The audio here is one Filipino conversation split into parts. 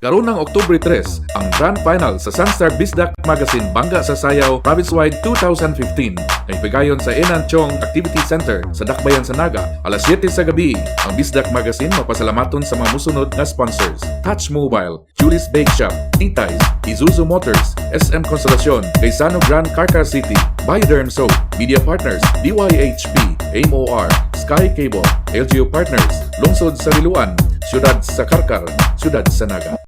Karon ng Oktubre 3, ang Grand Final sa Sun.Star Bisdak Magazine Bangga sa Sayaw Province-wide 2015 ay pigayon sa Enanchong Activity Center sa Dakbayan sa Naga, alas 7 sa gabi. Ang Bisdak Magazine mapasalamaton sa mga musunod na sponsors: Touch Mobile, Julie's Bake Shop, Titay's, Isuzu Motors, SM Consolacion, Cayetano Grand Carcar City, Bioderm Soap, Media Partners, DYHP, AMOR, Sky Cable, LGU Partners, Lungsod sa Riluan, Siyudad sa Karkar, Siyudad sa Naga.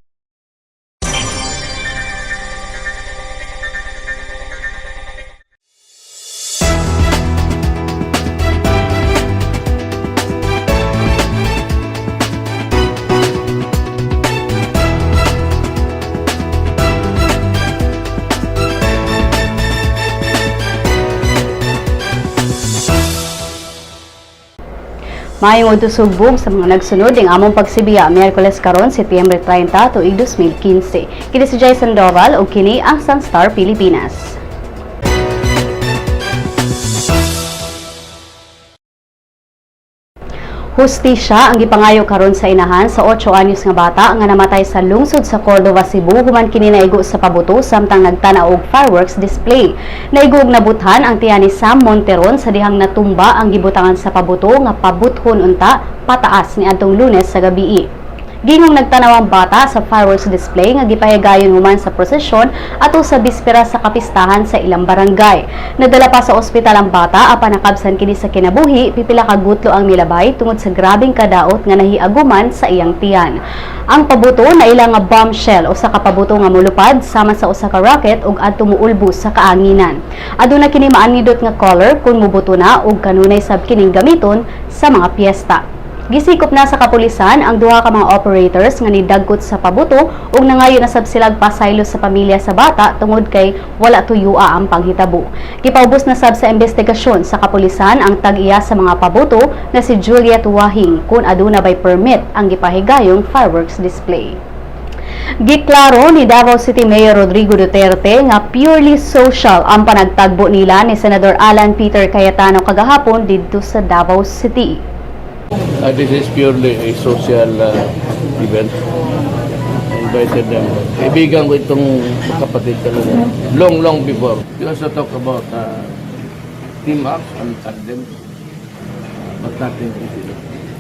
Mayong utusugbog sa mga nagsunod ang among pagsibiya Miyerkules karon Setyembre 30 tuig 2015. Kini si Jason Doval ug kini ang Sun.Star Pilipinas. Hustisya ang gipangayo karon sa inahan sa 8 anyos nga bata nga namatay sa lungsod sa Cordova, Cebu human kini naigo sa pabuto samtang nagtanaw og fireworks display. Naigo og nabuthan ang tiyan ni Sam Monteron sa dihang natumba ang gibutangan sa pabuto nga pabuthon unta pataas niadtong Lunes sa gabii. Gingong nagtanaw ang bata sa fireworks display nga gipahigayon human sa prosesyon ato sa bispera sa kapistahan sa ilang barangay. Nadala pa sa ospital ang bata apan nakabsan kini sa kinabuhi, pipila ka gutlo ang nilabay tungod sa grabeng kadaot nga nahiaguman sa iyang tiyan. Ang pabuto na ilang nga bombshell o sa kapabuto nga molupad sama sa usa ka rocket ug adto muulbos sa kaanginan. Aduna kini maanidot nga color kung mubuto na ug kanunay sab kining gamiton sa mga piyesta. Gisikop na sa kapulisan ang duha ka mga operators nga nidagkot sa pabuto ug nangayo na sab silang pasaylo sa pamilya sa bata tungod kay wala tuyua ang panghitabo. Gipaubos na sab sa investigasyon sa kapulisan ang tag-iya sa mga pabuto na si Juliet Wahing kung aduna bay permit ang gipahigayong fireworks display. Giklaro ni Davao City Mayor Rodrigo Duterte nga purely social ang panagtagbo nila ni Senador Alan Peter Cayetano kagahapon didto sa Davao City. This is purely a social event. I invited them. Kaibigan ko itong kapatid talaga. Long before. We also talk about team ups and tandems. But nothing easy.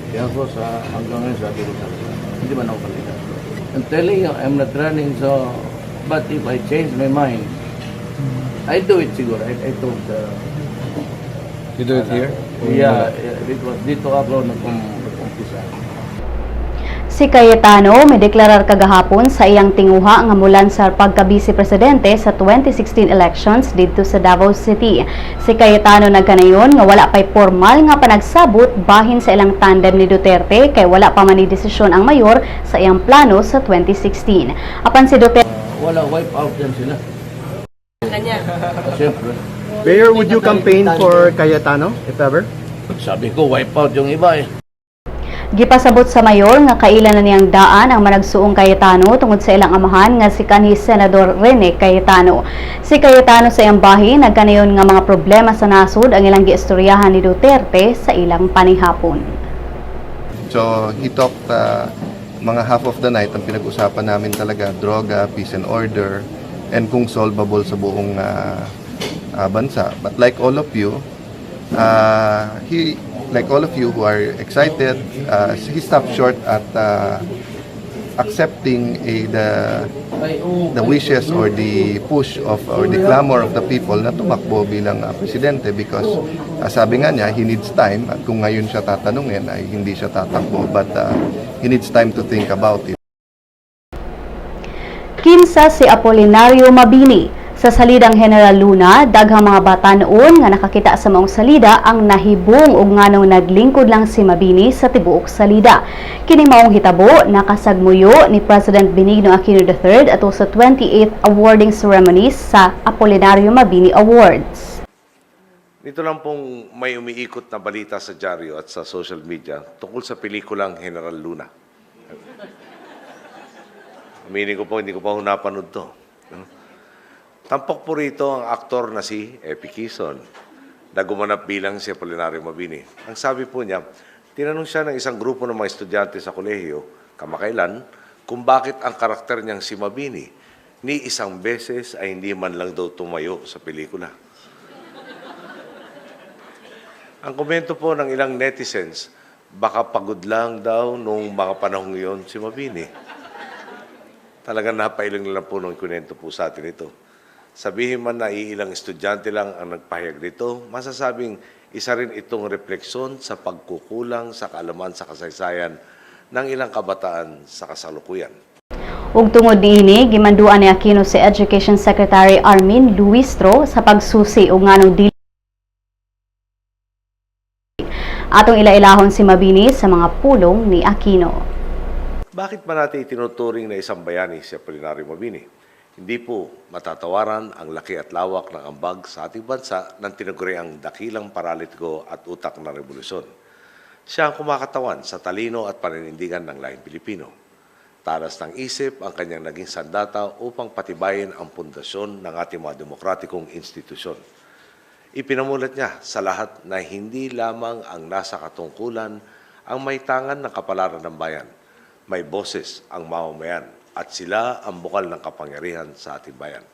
Kaya ako hanggang ngayon sabi ko talaga, hindi man ako kandidato. I'm telling you, I'm not running so, but if I change my mind, I do it siguro. I told You do it here? Yeah, it was dito ako nag-umpisa. Si Cayetano may deklarar kagahapon sa iyang tinguha nga mulan sa pagka-vice presidente sa 2016 elections dito sa Davao City. Si Cayetano nagkanayon nga wala pay formal nga panagsabot bahin sa ilang tandem ni Duterte kay wala pa man ni desisyon ang mayor sa iyang plano sa 2016. Apan si Duterte Wala, wipe out yan sila. Kanya. Siyempre. Mayor, would you campaign for Cayetano, if ever? Sabi ko, wipe out yung iba eh. gipasabot sa mayor nga kaila na niyang daan ang managsuong Cayetano tungod sa ilang amahan nga si kanhi Senador Rene Cayetano. Si Cayetano sa iyang bahin nagkanayon nga mga problema sa nasud ang ilang giistoryahan ni Duterte sa ilang panihapon. So he talked mga half of the night ang pinag-usapan namin talaga droga, peace and order, and kung solvable sa buong bansa. But like all of you, like all of you who are excited, he stopped short at accepting the wishes or the push of or the clamor of the people na tumakbo bilang presidente because sabi nga niya, he needs time at kung ngayon siya tatanungin ay hindi siya tatakbo but he needs time to think about it. Kinsa si Apolinario Mabini. Sa salidang General Luna, daghang mga bata noon nga nakakita sa maong salida ang nahibong ug nganong naglingkod lang si Mabini sa tibuok salida. Kini maong hitabo nakasagmuyo ni President Benigno Aquino III ato sa 28th awarding ceremonies sa Apolinario Mabini Awards. Dito lang pong may umiikot na balita sa dyaryo at sa social media tungkol sa pelikulang General Luna. Aminin ko po, hindi ko pa napanood to. Tampok po rito ang aktor na si Epi Quezon na gumanap bilang si Apolinario Mabini. Ang sabi po niya, tinanong siya ng isang grupo ng mga estudyante sa kolehiyo, kamakailan, kung bakit ang karakter niyang si Mabini ni isang beses ay hindi man lang daw tumayo sa pelikula. Ang komento po ng ilang netizens, baka pagod lang daw nung mga panahong iyon si Mabini. Talagang napailang lang po nung kunento po sa atin ito. Sabihin man na iilang estudyante lang ang nagpahayag nito, masasabing isa rin itong refleksyon sa pagkukulang sa kaalaman sa kasaysayan ng ilang kabataan sa kasalukuyan. Ug tungod niini, gimanduan ni Aquino si Education Secretary Armin Luistro sa pagsusi ug nganong dili atong ilailahon si Mabini sa mga pulong ni Aquino. Bakit ba natin itinuturing na isang bayani si Apolinario Mabini? Hindi po matatawaran ang laki at lawak ng ambag sa ating bansa ng tinaguriang dakilang paralitiko at utak na revolusyon. Siya ang kumakatawan sa talino at paninindigan ng lahing Pilipino. Talas ng isip ang kanyang naging sandata upang patibayin ang pundasyon ng ating mga demokratikong institusyon. Ipinamulat niya sa lahat na hindi lamang ang nasa katungkulan ang may tangan ng kapalaran ng bayan. May boses ang mamamayan at sila ang bukal ng kapangyarihan sa ating bayan.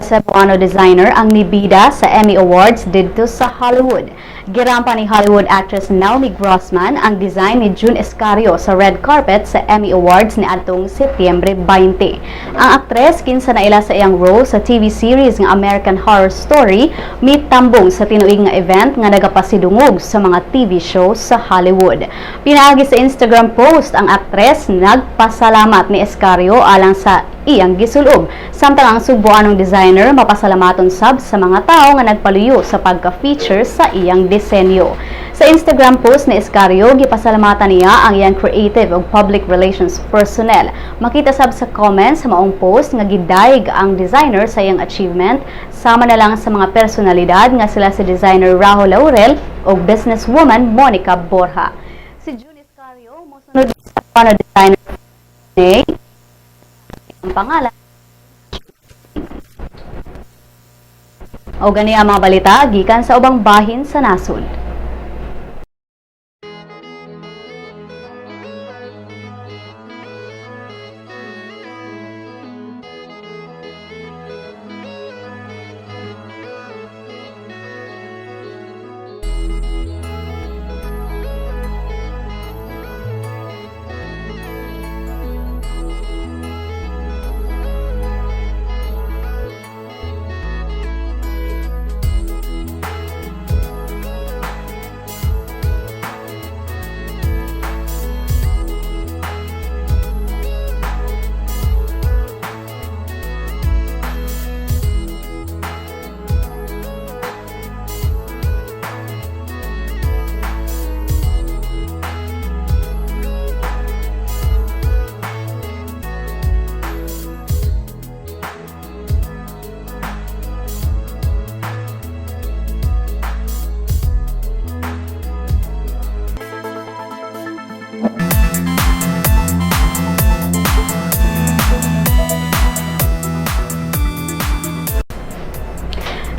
Cebuano designer ang nibida sa Emmy Awards dito sa Hollywood. Girampa ni Hollywood actress Naomi Grossman ang design ni Jun Escario sa red carpet sa Emmy Awards ni atong Setyembre 20. Ang aktres kinsa naila sa iyang role sa TV series ng American Horror Story mitambong sa tinuig nga event nga nagapasidungog sa mga TV shows sa Hollywood. Pinaagi sa Instagram post ang aktres nagpasalamat ni Escario alang sa iyang gisulob. Samtang ang Cebuanong designer mapasalamaton sab sa mga tao nga nagpaluyo sa pagka-feature sa iyang disenyo. Sa Instagram post ni Escario, gipasalamatan niya ang iyang creative ug public relations personnel. Makita sab sa comments sa maong post nga gidayeg ang designer sa iyang achievement, sama na lang sa mga personalidad nga sila si designer Rahul Laurel ug businesswoman Monica Borja. Si Jun Escario mosunod sa Cebuano designer ang pangalan. O gani ang mga balita gikan sa ubang bahin sa nasod.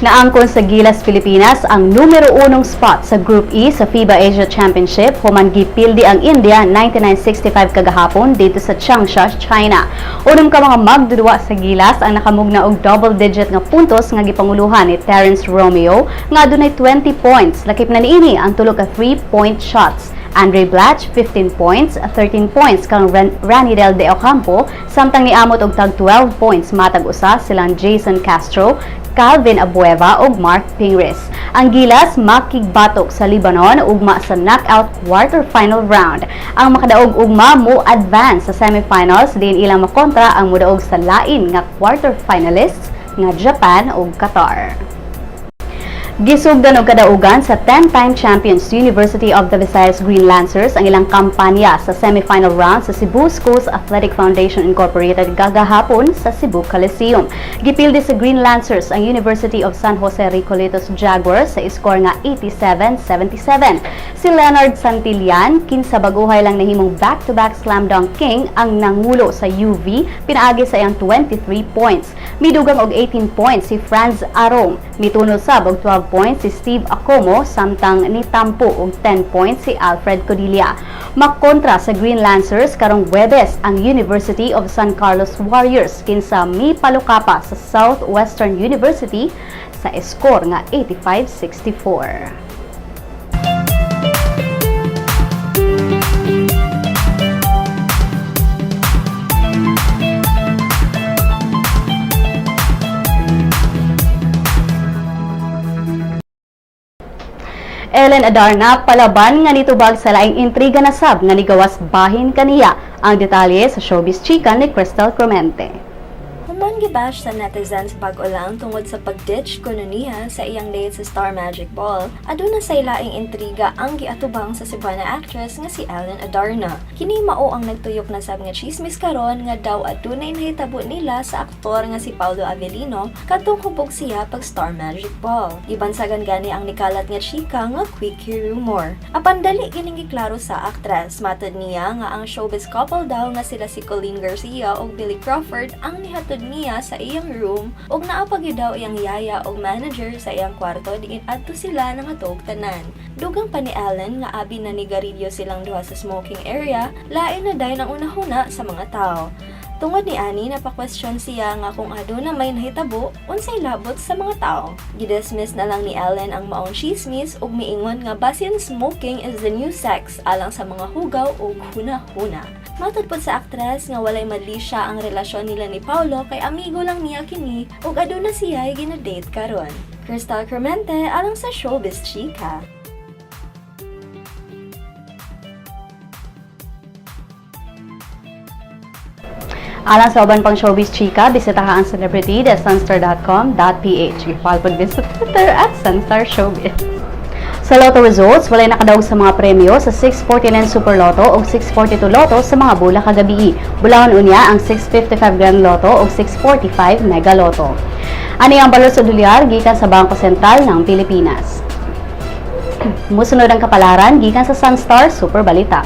Naangkon sa Gilas Pilipinas ang numero 1 spot sa Group E sa FIBA Asia Championship human gipildi ang India 99-65 kagahapon dito sa Changsha, China. Unong ka mga magdudua sa Gilas ang nakamugna og double-digit nga puntos nga gipanguluhan ni Terence Romeo nga adunay 20 points. Lakip na niini ang tulo ka 3-point shots. Andre Blatch 15 points, 13 points kang Ranidel de Ocampo, samtang niamot og tag 12 points matag usa silang Jason Castro, Calvin Abueva ug Mark Pingris. Ang Gilas makigbatok sa Lebanon ugma sa knockout quarterfinal round. Ang makadaog ugma mo advance sa semifinals din ilang makontra ang mudaog sa lain nga quarterfinalists nga Japan ug Qatar. Gisugdan og kadaugan sa 10-time champions University of the Visayas Green Lancers ang ilang kampanya sa semifinal round sa Cebu Schools Athletic Foundation Incorporated gagahapon sa Cebu Coliseum. Gipildi sa Green Lancers ang University of San Jose Recoletos Jaguars sa iskor nga 87-77. Si Leonard Santillan kinsa baguhay lang nahimong back-to-back slam dunk king ang nangulo sa UV pinaagi sa iyang 23 points. Midugang og 18 points si Franz Arong, mitunod sab og 12 12 points si Steve Acomo samtang nitampo og 10 points si Alfred Codilla. Makontra sa Green Lancers karong Huwebes ang University of San Carlos Warriors kinsa mipalukapa sa Southwestern University sa score nga 85-64. Ellen Adarna palaban nga nitubag sa laing intriga na sab nga nigawas bahin kaniya. Ang detalye sa Showbiz Chika ni Crystal Clemente. Human gibash sa netizens bag-o lang tungod sa pag-ditch kuno niya sa iyang date sa Star Magic Ball, aduna sa ilaing intriga ang giatubang sa Cebuana actress nga si Ellen Adarna. Kini mao ang nagtuyok na sab nga chismis karon nga daw adunay nahitabo nila sa aktor nga si Paulo Avellino kadtong hubog siya pag Star Magic Ball. Ibansagan gani ang nikalat nga chika nga quickie rumor. Apan dali gining giklaro sa actress, matod niya nga ang showbiz couple daw nga sila si Colleen Garcia ug Billy Crawford ang nihatod niya sa iyang room ug naapagid daw iyang yaya o manager sa iyang kwarto diin adto sila nang atog tanan. Dugang pa ni Ellen nga abi na nigarilyo silang duha sa smoking area, lain na dayon ang unahuna sa mga tao. Tungod ni Ani, napakwestiyon siya nga kung aduna may nahitabo, unsay labot sa mga tao. Gidismiss na lang ni Ellen ang maong chismis ug miingon nga basin smoking is the new sex alang sa mga hugaw ug huna-huna. Matod pod sa aktres nga walay madli siya ang relasyon nila ni Paulo kay amigo lang niya kini ug aduna siya ay gina-date karon. Crystal Clemente alang sa Showbiz Chika. Alang sa uban pang Showbiz Chika, bisitaha ang celebrity at Sun.Star.com.ph. Ipal pod sa Twitter at Sun.Star Showbiz. Sa Lotto results, walay nakadaog sa mga premyo sa 649 Super Lotto o 642 Lotto sa mga bula kagabi. Bulahon unya ang 655 Grand Lotto o 645 Mega Lotto. Ani ang balot sa dolyar gikan sa Bangko Sentral ng Pilipinas. Musunod ang kapalaran gikan sa Sun.Star Super Balita.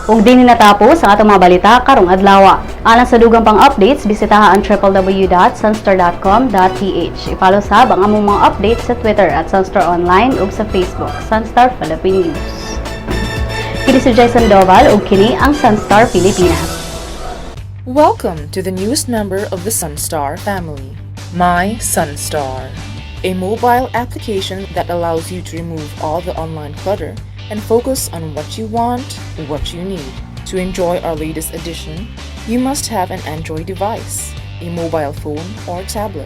Ug din natapos ang atong mga balita karong adlawa. Alang sa dugang pang updates, bisitaha ang www.sunstar.com.ph. I-follow sab ang among mga updates sa Twitter at Sunstar Online ug sa Facebook, Sun.Star Philippine News. Kini si Jason Doval ug kini ang Sun.Star Pilipinas. Welcome to the newest member of the Sun.Star family, My Sun.Star, a mobile application that allows you to remove all the online clutter and focus on what you want, what you need. To enjoy our latest edition, you must have an Android device, a mobile phone or tablet.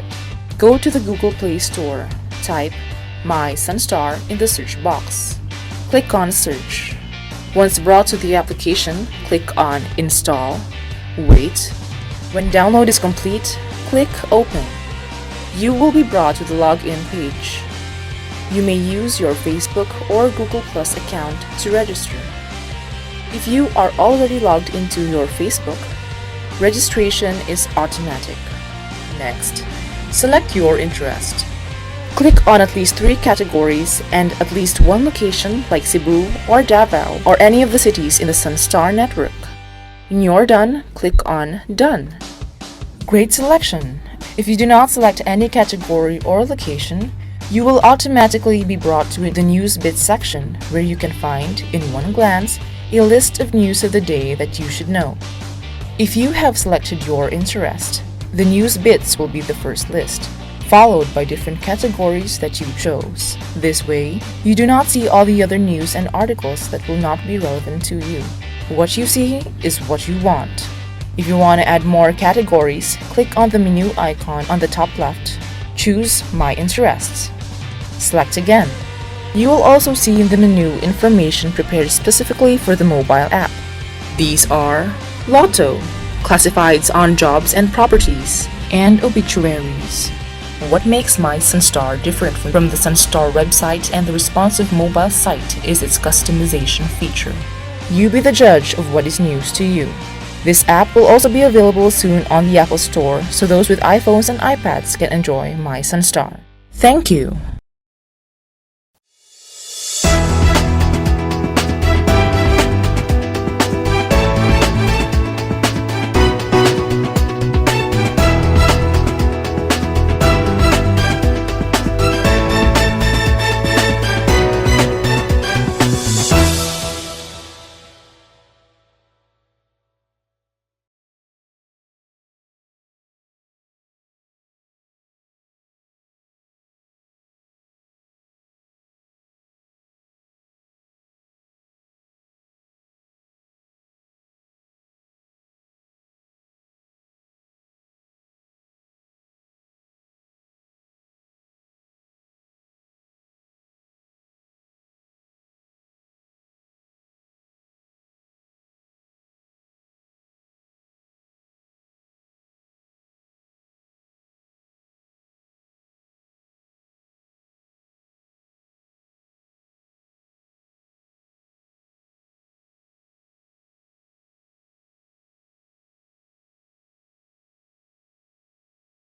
Go to the Google Play Store, type My Sun.Star in the search box. Click on Search. Once brought to the application, click on Install, wait. When download is complete, click Open. You will be brought to the login page. You may use your Facebook or Google Plus account to register. If you are already logged into your Facebook, registration is automatic. Next, select your interest. Click on at least 3 categories and at least 1 location like Cebu or Davao or any of the cities in the Sun.Star network. When you're done, click on Done. Great selection! If you do not select any category or location, you will automatically be brought to the News Bits section where you can find, in one glance, a list of news of the day that you should know. If you have selected your interest, the News Bits will be the first list, followed by different categories that you chose. This way, you do not see all the other news and articles that will not be relevant to you. What you see is what you want. If you want to add more categories, click on the menu icon on the top left. Choose My Interests. Select again. You will also see in the menu information prepared specifically for the mobile app. These are Lotto, classifieds on jobs and properties, and obituaries. What makes my Sun.Star different from the Sun.Star website and the responsive mobile site is its customization feature. You be the judge of what is news to you. This app will also be available soon on the Apple Store, so those with iPhones and iPads can enjoy my Sun.Star. Thank you.